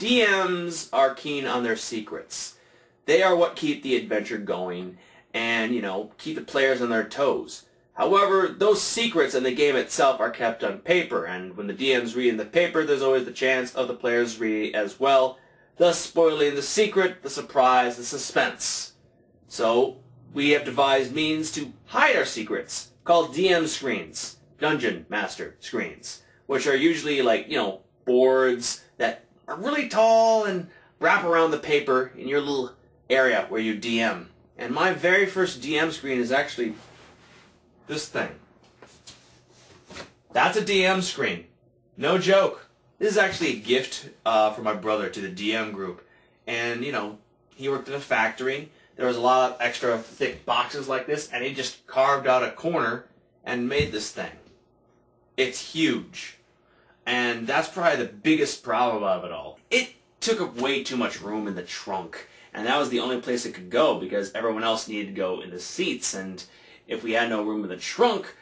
DMs are keen on their secrets. They are what keep the adventure going and, keep the players on their toes. However, those secrets in the game itself are kept on paper, and when the DMs read in the paper, there's always the chance of the players reading as well, thus spoiling the secret, the surprise, the suspense. So, we have devised means to hide our secrets, called DM screens, Dungeon Master screens, which are usually like, boards that are really tall and wrap around the paper in your little area where you DM. And my very first DM screen is actually this thing. That's a DM screen. No joke. This is actually a gift from my brother to the DM group. And, he worked at a factory. There was a lot of extra thick boxes like this, and he just carved out a corner and made this thing. It's huge. And that's probably the biggest problem of it all. It took up way too much room in the trunk. And that was the only place it could go because everyone else needed to go in the seats. And if we had no room in the trunk,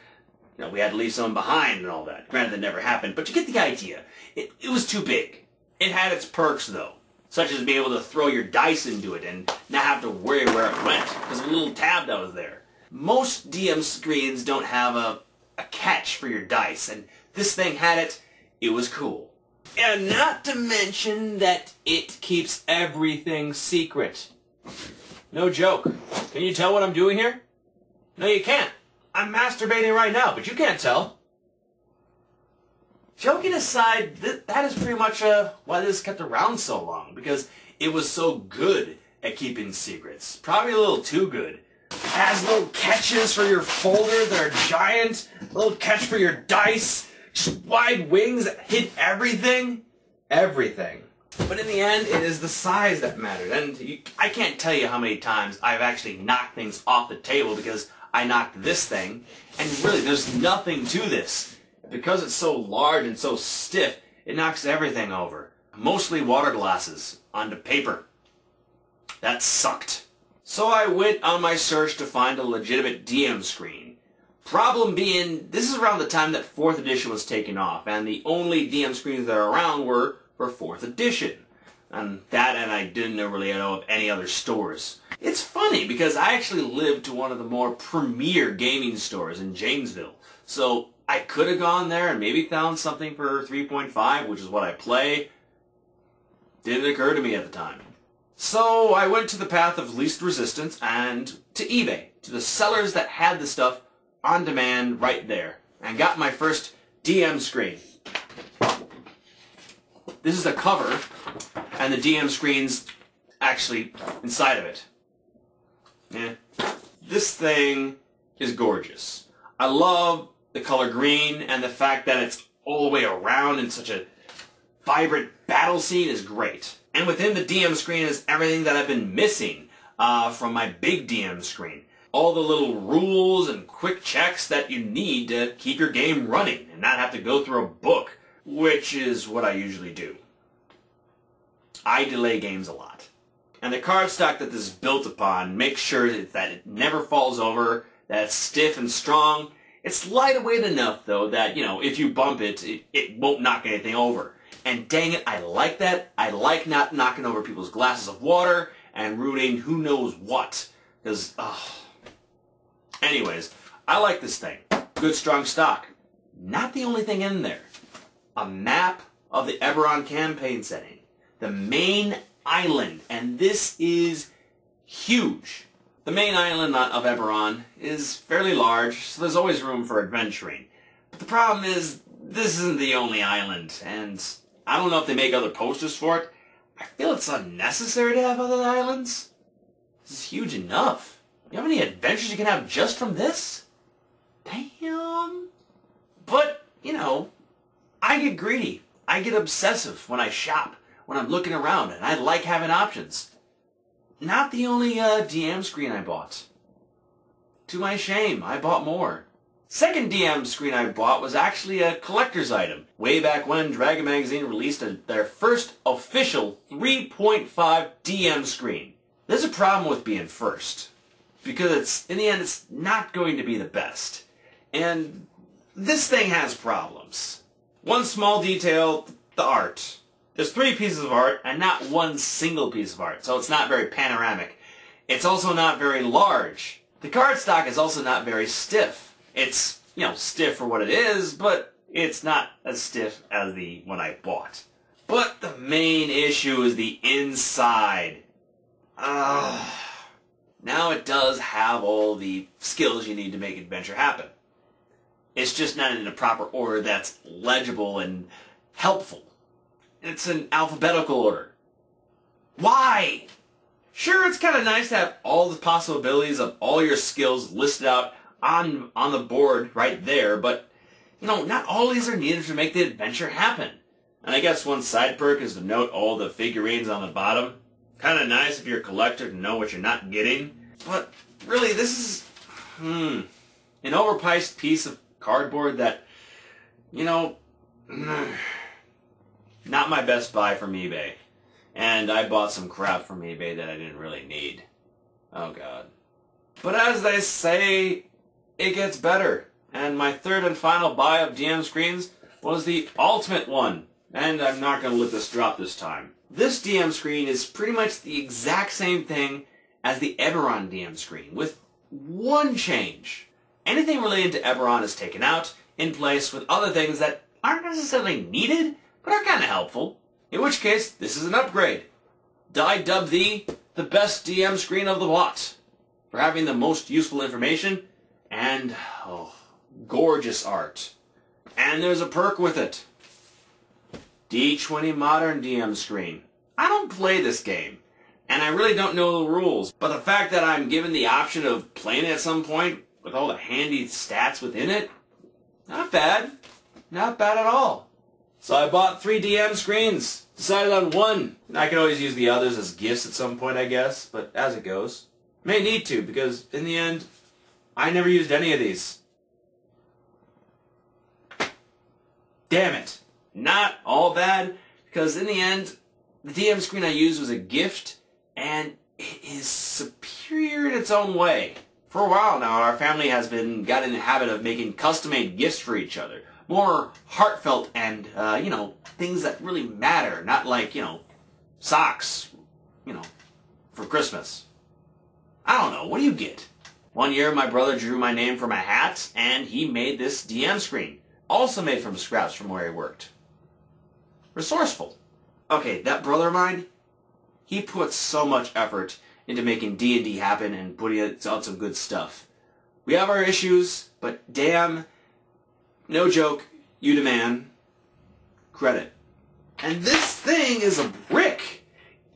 we had to leave someone behind and all that. Granted, that never happened, but you get the idea. It was too big. It had its perks, though, such as being able to throw your dice into it and not have to worry where it went because of a little tab that was there. Most DM screens don't have a catch for your dice, and this thing had it. It was cool. And not to mention that it keeps everything secret. No joke. Can you tell what I'm doing here? No, you can't. I'm masturbating right now, but you can't tell. Joking aside, that is pretty much why this kept around so long, because it was so good at keeping secrets. Probably a little too good. It has little catches for your folder that are giant, a little catch for your dice, just wide wings that hit everything. Everything. But in the end, it is the size that mattered. And I can't tell you how many times I've actually knocked things off the table because I knocked this thing. And really, there's nothing to this. Because it's so large and so stiff, it knocks everything over. Mostly water glasses onto paper. That sucked. So I went on my search to find a legitimate DM screen. Problem being, this is around the time that 4th edition was taken off, and the only DM screens that are around were for 4th edition. And I didn't really know of any other stores. It's funny, because I actually lived to one of the more premier gaming stores in Janesville. So I could have gone there and maybe found something for 3.5, which is what I play. Didn't occur to me at the time. So I went to the path of least resistance and to eBay, to the sellers that had the stuff on demand right there, and got my first DM screen. This is the cover, and the DM screen's actually inside of it. Yeah. This thing is gorgeous. I love the color green, and the fact that it's all the way around in such a vibrant battle scene is great. And within the DM screen is everything that I've been missing from my big DM screen. All the little rules and quick checks that you need to keep your game running and not have to go through a book, which is what I usually do. I delay games a lot. And the cardstock that this is built upon makes sure that it never falls over, that it's stiff and strong. It's lightweight enough, though, that, if you bump it, it won't knock anything over. And dang it, I like that. I like not knocking over people's glasses of water and ruining who knows what. Because, Anyways, I like this thing. Good, strong stock. Not the only thing in there. A map of the Eberron campaign setting. The main island. And this is huge. The main island of Eberron is fairly large, so there's always room for adventuring. But the problem is, this isn't the only island. And I don't know if they make other posters for it. I feel it's unnecessary to have other islands. This is huge enough. You have any adventures you can have just from this? Damn. But, I get greedy. I get obsessive when I shop, when I'm looking around, and I like having options. Not the only DM screen I bought. To my shame, I bought more. Second DM screen I bought was actually a collector's item. Way back when Dragon Magazine released their first official 3.5 DM screen. There's a problem with being first. Because in the end, it's not going to be the best. And this thing has problems. One small detail, the art. There's 3 pieces of art and not one single piece of art, so it's not very panoramic. It's also not very large. The cardstock is also not very stiff. It's, stiff for what it is, but it's not as stiff as the one I bought. But the main issue is the inside. Now it does have all the skills you need to make adventure happen. It's just not in a proper order that's legible and helpful. It's an alphabetical order. Why? Sure, it's kind of nice to have all the possibilities of all your skills listed out on the board right there, but, not all these are needed to make the adventure happen. And I guess one side perk is to note all the figurines on the bottom. Kind of nice if you're a collector to know what you're not getting. But really, this is, an overpriced piece of cardboard that, not my best buy from eBay. And I bought some crap from eBay that I didn't really need. Oh God. But as they say, it gets better. And my third and final buy of DM screens was the ultimate one. And I'm not going to let this drop this time. This DM screen is pretty much the exact same thing as the Eberron DM screen, with one change. Anything related to Eberron is taken out, in place with other things that aren't necessarily needed, but are kind of helpful. In which case, this is an upgrade. I dub thee the best DM screen of the lot, for having the most useful information, and, gorgeous art. And there's a perk with it. D20 Modern DM screen. I don't play this game, and I really don't know the rules, but the fact that I'm given the option of playing it at some point, with all the handy stats within it, not bad. Not bad at all. So I bought 3 DM screens, decided on one. I could always use the others as gifts at some point, I guess, but as it goes. May need to, because in the end, I never used any of these. Damn it. Not all bad, because in the end, the DM screen I used was a gift, and it is superior in its own way. For a while now, our family has got in the habit of making custom-made gifts for each other. More heartfelt and, things that really matter. Not like, socks, for Christmas. I don't know. What do you get? One year, my brother drew my name for my hat, and he made this DM screen. Also made from scraps from where he worked. Resourceful. Okay, that brother of mine, he put so much effort into making D&D happen and putting out some good stuff. We have our issues, but damn, no joke, you demand credit. And this thing is a brick.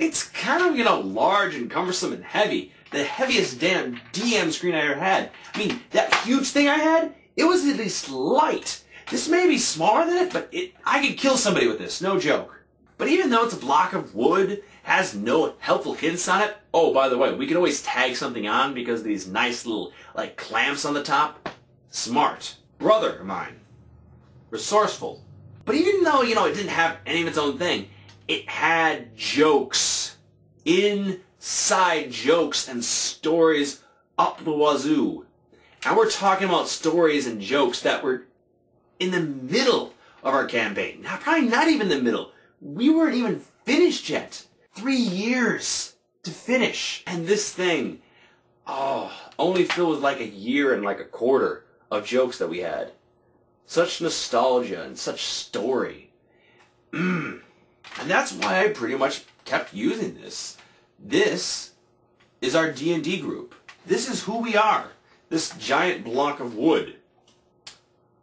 It's kind of, large and cumbersome and heavy. The heaviest damn DM screen I ever had. I mean, that huge thing I had, it was at least light. This may be smaller than it, but I could kill somebody with this, no joke. But even though it's a block of wood, has no helpful hints on it, oh, by the way, we can always tag something on because of these nice little, clamps on the top. Smart. Brother of mine. Resourceful. But even though, it didn't have any of its own thing, it had jokes. Inside jokes and stories up the wazoo. And we're talking about stories and jokes that were in the middle of our campaign. Now, probably not even the middle. We weren't even finished yet. 3 years to finish. And this thing, only filled with a year and a quarter of jokes that we had. Such nostalgia and such story. And that's why I pretty much kept using this. This is our D&D group. This is who we are. This giant block of wood.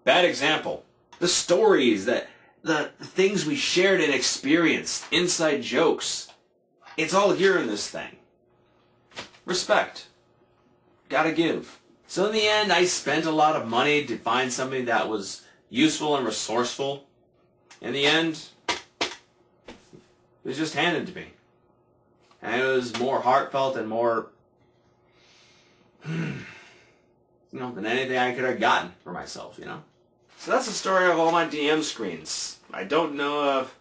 Bad example. The stories, the things we shared and experienced, inside jokes. It's all here in this thing. Respect. Gotta give. So in the end, I spent a lot of money to find something that was useful and resourceful. In the end, it was just handed to me. And it was more heartfelt and more, than anything I could have gotten for myself, So that's the story of all my DM screens. I don't know if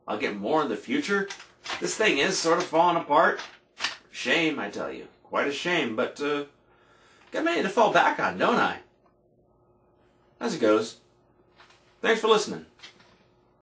I'll get more in the future. This thing is sort of falling apart. Shame, I tell you. Quite a shame, but got many to fall back on, don't I? As it goes. Thanks for listening.